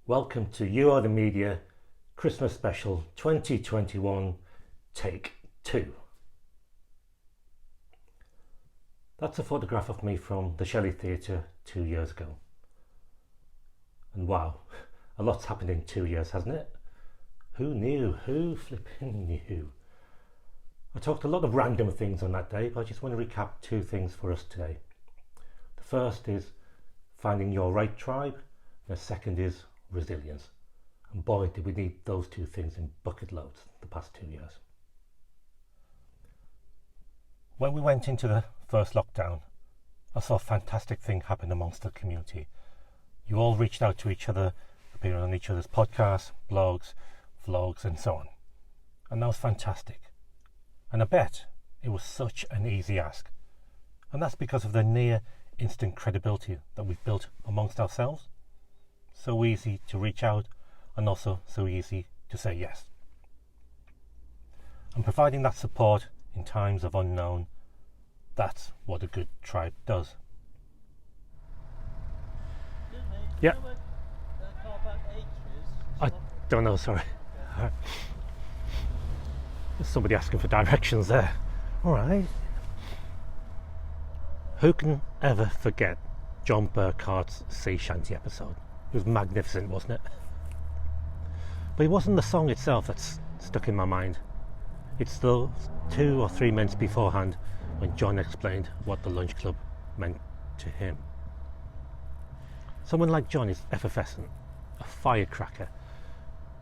Welcome to You Are the Media Christmas Special 2021 Take 2. That's a photograph of me from the Shelley Theatre 2 years ago. And wow, a lot's happened in 2 years, hasn't it? Who knew? Who flipping knew? I talked a lot of random things on that day, but I just want to recap two things for us today. The first is finding your right tribe, and the second is resilience. And boy, did we need those two things in bucket loads the past 2 years. When we went into the first lockdown, I saw a fantastic thing happen amongst the community. You all reached out to each other, appearing on each other's podcasts, blogs, vlogs and so on. And that was fantastic. And I bet it was such an easy ask. And that's because of the near instant credibility that we've built amongst ourselves. So easy to reach out and also so easy to say yes. And providing that support in times of unknown, that's what a good tribe does. Yeah. I don't know, sorry. There's somebody asking for directions there. Alright. Who can ever forget John Burkhart's sea shanty episode? It was magnificent, wasn't it? But it wasn't the song itself that's stuck in my mind. It's those 2 or 3 minutes beforehand when John explained what the lunch club meant to him. Someone like John is effervescent, a firecracker.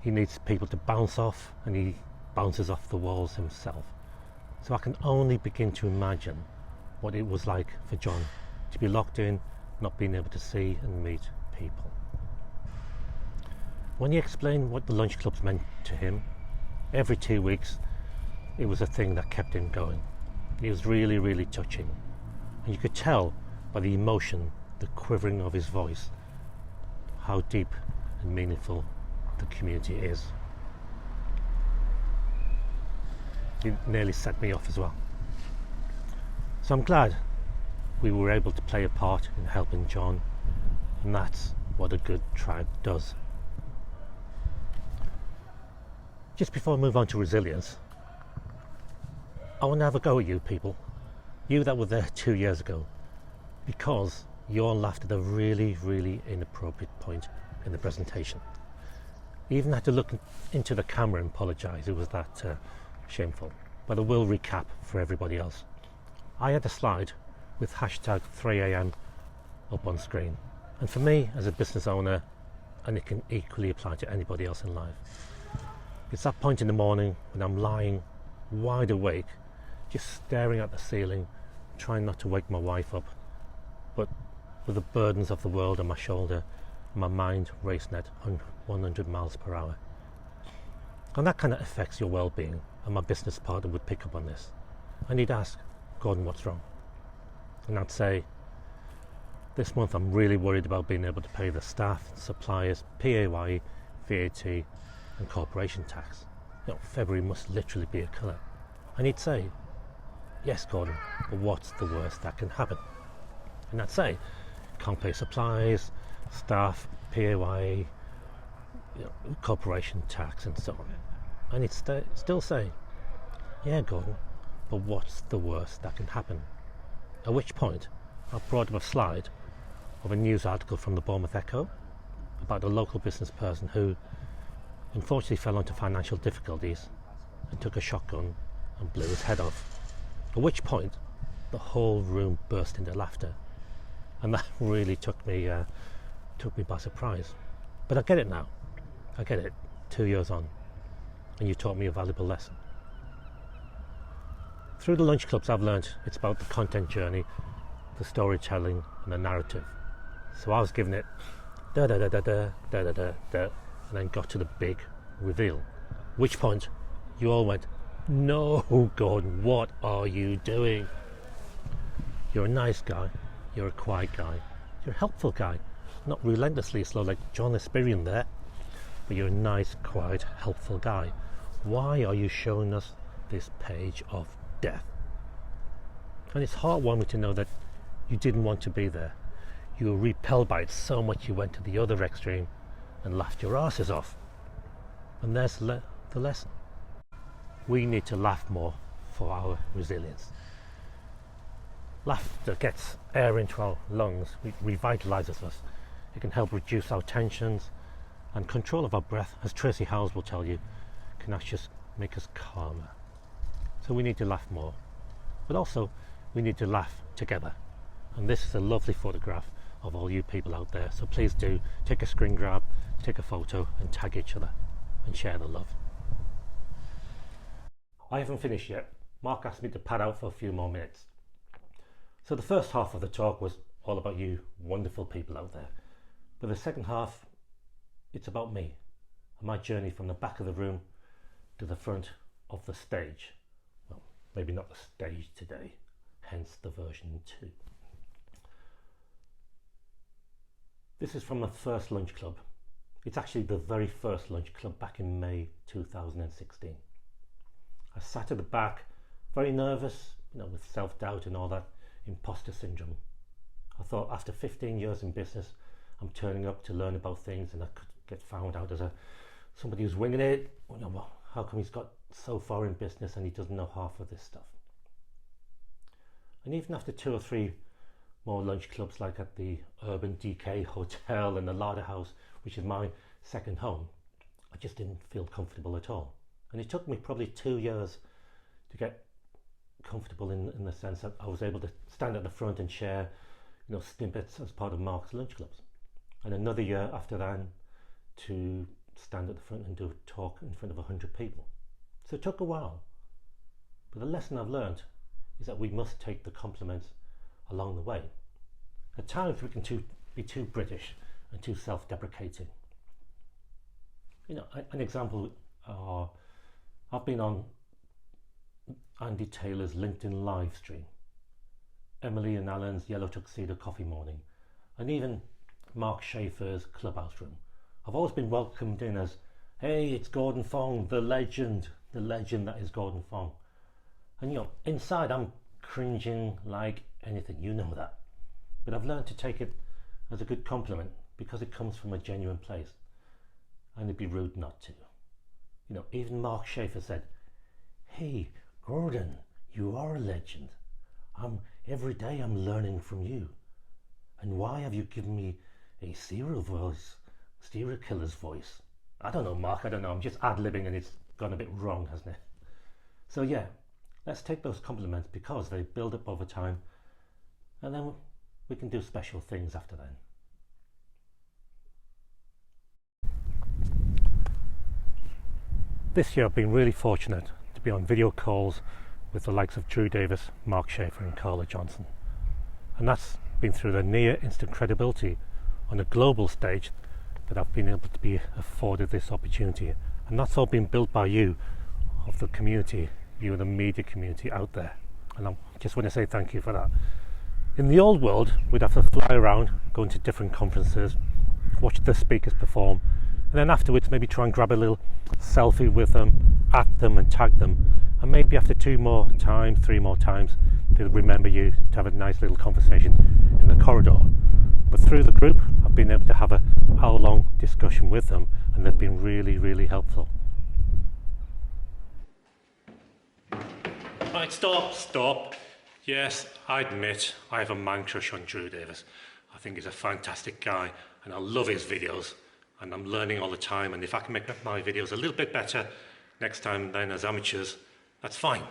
He needs people to bounce off, and he bounces off the walls himself. So I can only begin to imagine what it was like for John to be locked in, not being able to see and meet people. When he explained what the lunch clubs meant to him, every 2 weeks it was a thing that kept him going. It was really, really touching. And you could tell by the emotion, the quivering of his voice, how deep and meaningful the community is. It nearly set me off as well. So I'm glad we were able to play a part in helping John, and that's what a good tribe does. Just before I move on to resilience, I want to have a go at you people, you that were there 2 years ago, because you all laughed at a really, really inappropriate point in the presentation. You even had to look into the camera and apologise. It was that shameful. But I will recap for everybody else. I had a slide with hashtag 3am up on screen. And for me, as a business owner, and it can equally apply to anybody else in life, it's that point in the morning when I'm lying wide awake, just staring at the ceiling, trying not to wake my wife up, but with the burdens of the world on my shoulder, my mind racing at 100 miles per hour. And that kind of affects your well-being, and my business partner would pick up on this. And he'd ask, Gordon, what's wrong? And I'd say, this month I'm really worried about being able to pay the staff, suppliers, PAYE, VAT and corporation tax. February must literally be a killer. And he'd say, yes, Gordon, but what's the worst that can happen? And I'd say, can't pay supplies, staff, PAYE, corporation tax and so on. And he'd still say, yeah, Gordon, but what's the worst that can happen? At which point I brought up a slide of a news article from the Bournemouth Echo about a local business person who unfortunately fell into financial difficulties and took a shotgun and blew his head off. At which point the whole room burst into laughter, and that really took me by surprise. But I get it now. I get it. 2 years on, and you taught me a valuable lesson. Through the lunch clubs I've learned it's about the content journey, the storytelling and the narrative. So I was giving it da da da da da da da da da, and then got to the big reveal. Which point you all went, no, Gordon, what are you doing? You're a nice guy, you're a quiet guy, you're a helpful guy, not relentlessly slow like John Espirian there, but you're a nice, quiet, helpful guy. Why are you showing us this page of death? And it's heartwarming to know that you didn't want to be there. You were repelled by it so much you went to the other extreme and laughed your asses off. And there's the lesson. We need to laugh more for our resilience. Laughter gets air into our lungs, revitalizes us. It can help reduce our tensions, and control of our breath, as Tracy Howes will tell you, can actually just make us calmer. So we need to laugh more, but also we need to laugh together. And this is a lovely photograph of all you people out there, so please do take a screen grab, take a photo and tag each other and share the love. I haven't finished yet. Mark asked me to pad out for a few more minutes. So the first half of the talk was all about you wonderful people out there, but the second half, it's about me and my journey from the back of the room to the front of the stage. Well, maybe not the stage today, hence the version 2. This is from the first lunch club. It's actually the very first lunch club back in May 2016. I sat at the back, very nervous, with self-doubt and all that imposter syndrome. I thought after 15 years in business, I'm turning up to learn about things and I could get found out as somebody who's winging it. How come he's got so far in business and he doesn't know half of this stuff? And even after 2 or 3 more lunch clubs, like at the Urban DK Hotel and the Larder House, which is my second home, I just didn't feel comfortable at all. And it took me probably 2 years to get comfortable in the sense that I was able to stand at the front and share snippets as part of Mark's lunch clubs, and another year after that to stand at the front and do a talk in front of 100 people. So it took a while, but the lesson I've learned is that we must take the compliments along the way. At times we can be too British and too self-deprecating. An example, I've been on Andy Taylor's LinkedIn live stream, Emily and Alan's Yellow Tuxedo Coffee Morning, and even Mark Schaefer's Clubhouse Room. I've always been welcomed in as, hey, it's Gordon Fong, the legend that is Gordon Fong. And inside I'm cringing like anything, that. But I've learned to take it as a good compliment because it comes from a genuine place, and it'd be rude not to. Even Mark Schaefer said, hey, Gordon, you are a legend. Every day I'm learning from you. And why have you given me a serial killer's voice? I don't know, Mark, I don't know. I'm just ad-libbing and it's gone a bit wrong, hasn't it? So yeah, let's take those compliments because they build up over time, and then we can do special things after then. This year I've been really fortunate to be on video calls with the likes of Drew Davis, Mark Schaefer and Carla Johnson. And that's been through the near instant credibility on a global stage that I've been able to be afforded this opportunity. And that's all been built by you, of the community, you and the media community out there. And I just want to say thank you for that. In the old world, we'd have to fly around, go into different conferences, watch the speakers perform, and then afterwards maybe try and grab a little selfie with them, at them and tag them, and maybe after 2 more times, 3 more times, they'll remember you to have a nice little conversation in the corridor. But through the group, I've been able to have a hour-long discussion with them, and they've been really, really helpful. Right, stop. Yes, I admit I have a man crush on Drew Davis. I think he's a fantastic guy, and I love his videos. And I'm learning all the time, and if I can make my videos a little bit better next time then as amateurs, that's fine.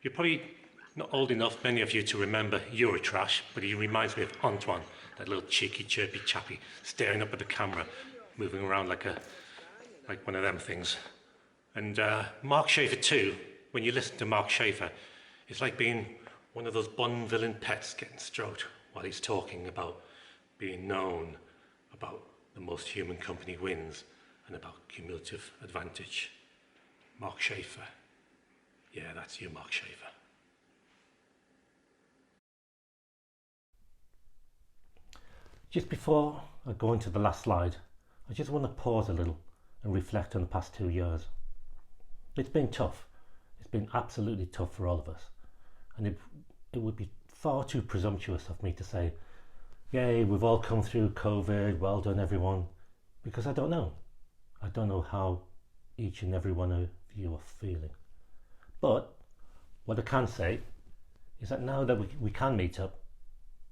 You're probably not old enough, many of you, to remember Eurotrash, but he reminds me of Antoine, that little cheeky, chirpy chappy, staring up at the camera, moving around like one of them things. And Mark Schaefer too, when you listen to Mark Schaefer, it's like being one of those Bond villain pets getting stroked while he's talking about being known, about the most human company wins, and about cumulative advantage. Mark Schaefer. Yeah, that's you, Mark Schaefer. Just before I go into the last slide, I just want to pause a little and reflect on the past 2 years. It's been tough. It's been absolutely tough for all of us. And it would be far too presumptuous of me to say Yay, we've all come through COVID, well done everyone. Because I don't know. I don't know how each and every one of you are feeling. But what I can say is that now that we can meet up,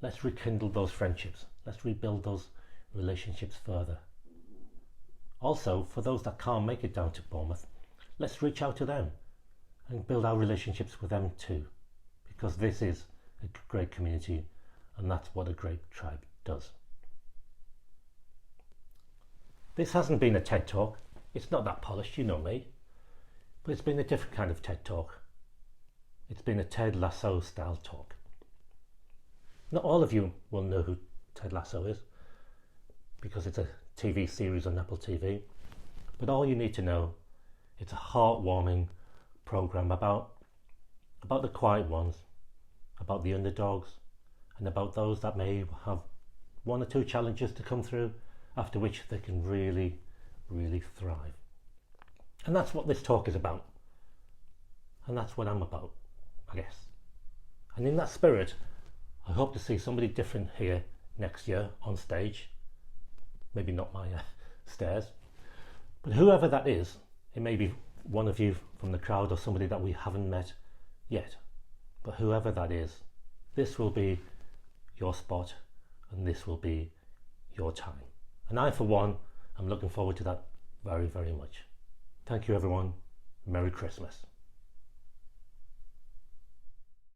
let's rekindle those friendships. Let's rebuild those relationships further. Also, for those that can't make it down to Bournemouth, let's reach out to them and build our relationships with them too. Because this is a great community and that's what a great tribe does. This hasn't been a TED Talk. It's not that polished, you know me. But it's been a different kind of TED Talk. It's been a Ted Lasso style talk. Not all of you will know who Ted Lasso is because it's a TV series on Apple TV. But all you need to know, it's a heartwarming program about the quiet ones, about the underdogs, and about those that may have one or two challenges to come through, after which they can really, really thrive. And that's what this talk is about. And that's what I'm about, I guess. And in that spirit, I hope to see somebody different here next year on stage. Maybe not my stairs. But whoever that is, it may be one of you from the crowd or somebody that we haven't met yet. But whoever that is, this will be your spot and this will be your time. And I, for one, am looking forward to that very, very much. Thank you, everyone. Merry Christmas.